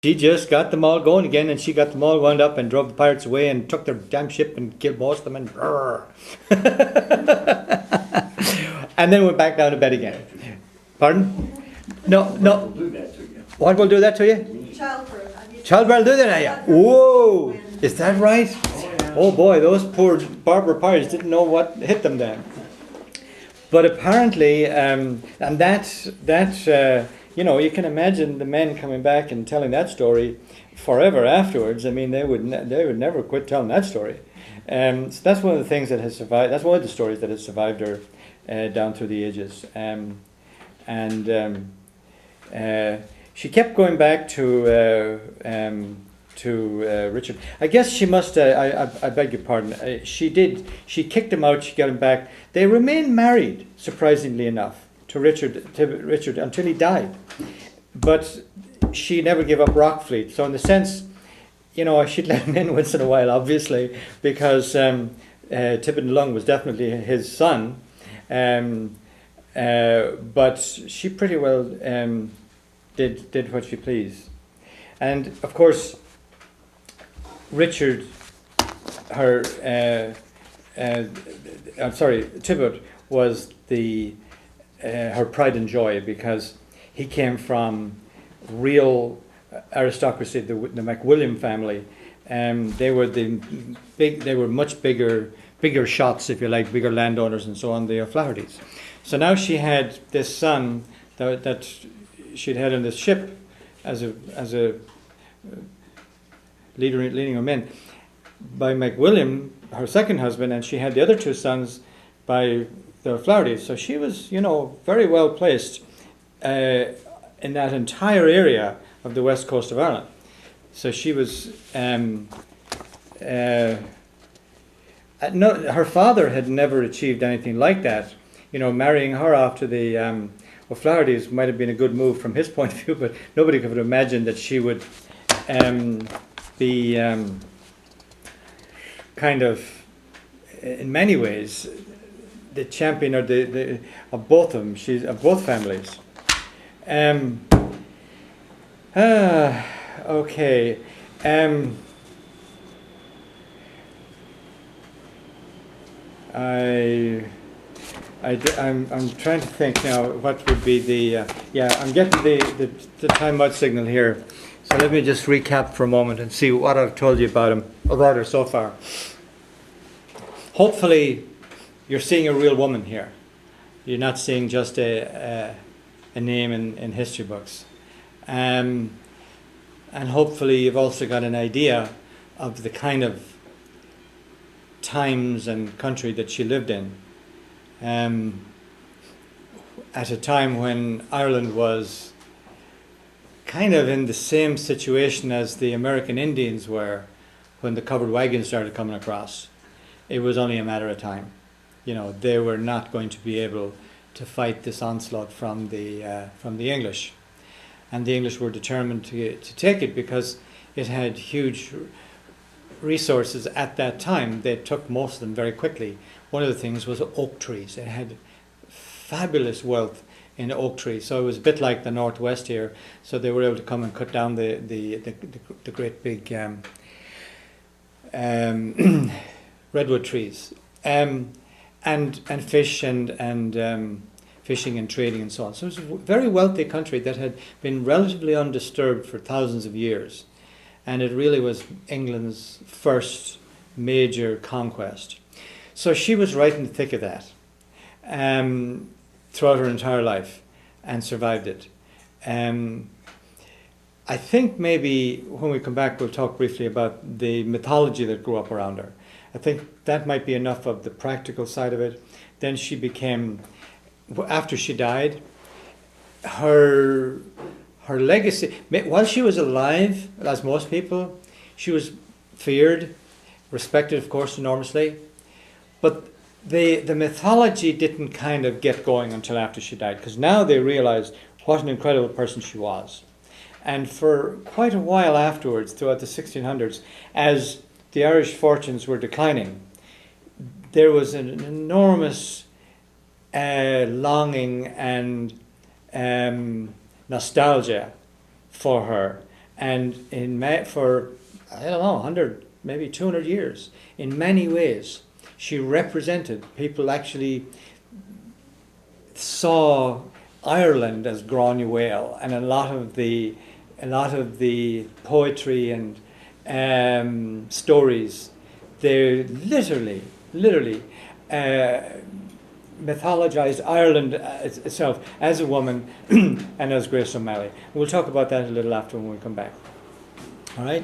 she just got them all going again, and she got them all wound up and drove the pirates away and took their damn ship and killed most of them and and then went back down to bed again. Pardon? No. What will do that to you? Childbirth will do that to you? Whoa! Is that right? Oh boy, those poor Barbara pirates didn't know what hit them then. But apparently, and that you can imagine the men coming back and telling that story forever afterwards. I mean, they would never quit telling that story. So that's one of the things that has survived. That's one of the stories that has survived her down through the ages. She kept going back to Richard. I guess she must. I beg your pardon. She did. She kicked him out. She got him back. They remained married, surprisingly enough, to Richard until he died. But she never gave up Rockfleet. So in the sense, she'd let him in once in a while, obviously, because Tibbet Lung was definitely his son. But she pretty well did what she pleased. And of course, Richard, Tibbet was her pride and joy, because he came from real aristocracy, the McWilliam family. They were much bigger shots, if you like, bigger landowners and so on, the O'Flahertys. So now she had this son that she'd had on this ship as a leading her men by McWilliam, her second husband, and she had the other two sons by the O'Flahertys. So she was, very well placed in that entire area of the west coast of Ireland. So she was. Her father had never achieved anything like that. Marrying her off to the O'Flahertys might have been a good move from his point of view, but nobody could have imagined that she would be kind of, in many ways, the champion or the of both of them. She's of both families. Okay. I'm trying to think now what would be the I'm getting the timeout signal here, so let me just recap for a moment and see what I've told you about her so far. Hopefully you're seeing a real woman here. You're not seeing just a name in history books, and hopefully you've also got an idea of the kind of times and country that she lived in, at a time when Ireland was kind of in the same situation as the American Indians were when the covered wagons started coming across. It was only a matter of time. They were not going to be able to fight this onslaught from the English, and the English were determined to take it because it had huge resources at that time. They took most of them very quickly. One of the things was oak trees. It had fabulous wealth in oak trees, so it was a bit like the Northwest here. So they were able to come and cut down the great big redwood trees, and fish and fishing and trading and so on. So it was a very wealthy country that had been relatively undisturbed for thousands of years. And it really was England's first major conquest. So she was right in the thick of that throughout her entire life and survived it. I think maybe when we come back we'll talk briefly about the mythology that grew up around her. I think that might be enough of the practical side of it. Then she became, after she died, her legacy, while she was alive, as most people, she was feared, respected, of course, enormously. But the mythology didn't kind of get going until after she died, because now they realized what an incredible person she was. And for quite a while afterwards, throughout the 1600s, as the Irish fortunes were declining, there was an enormous longing and nostalgia for her, And for, I don't know, 100, maybe 200 years, in many ways, she represented, people actually saw Ireland as Gráinne Mhaol, and a lot of the poetry and stories, they literally mythologized Ireland itself as a woman and as Gráinne Mhaol. We'll talk about that a little after when we come back. All right.